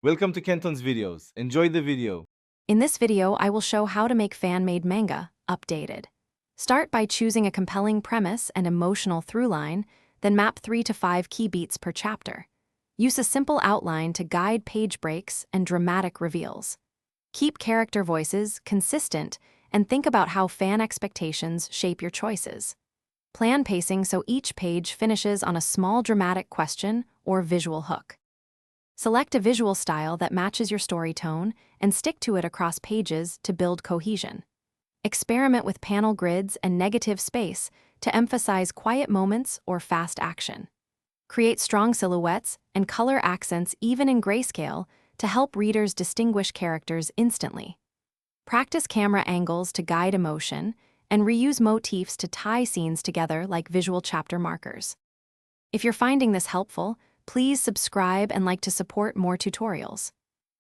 Welcome to Kenton's videos. Enjoy the video. In this video, I will show how to make fan-made manga updated. Start by choosing a compelling premise and emotional through-line, then map 3 to 5 key beats per chapter. Use a simple outline to guide page breaks and dramatic reveals. Keep character voices consistent and think about how fan expectations shape your choices. Plan pacing so each page finishes on a small dramatic question or visual hook. Select a visual style that matches your story tone and stick to it across pages to build cohesion. Experiment with panel grids and negative space to emphasize quiet moments or fast action. Create strong silhouettes and color accents even in grayscale to help readers distinguish characters instantly. Practice camera angles to guide emotion and reuse motifs to tie scenes together like visual chapter markers. If you're finding this helpful, please subscribe and like to support more tutorials.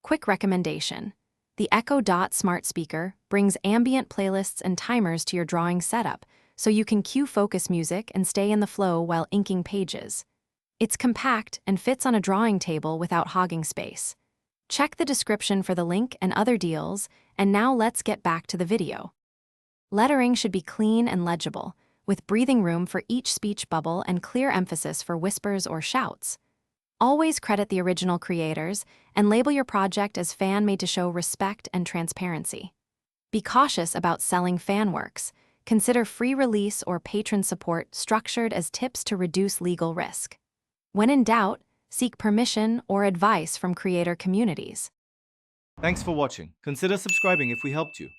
Quick recommendation: the Echo Dot smart speaker brings ambient playlists and timers to your drawing setup, so you can cue focus music and stay in the flow while inking pages. It's compact and fits on a drawing table without hogging space. Check the description for the link and other deals, and now let's get back to the video. Lettering should be clean and legible, with breathing room for each speech bubble and clear emphasis for whispers or shouts. Always credit the original creators and label your project as fan-made to show respect and transparency. Be cautious about selling fan works. Consider free release or patron support structured as tips to reduce legal risk. When in doubt, seek permission or advice from creator communities. Thanks for watching. Consider subscribing if we helped you.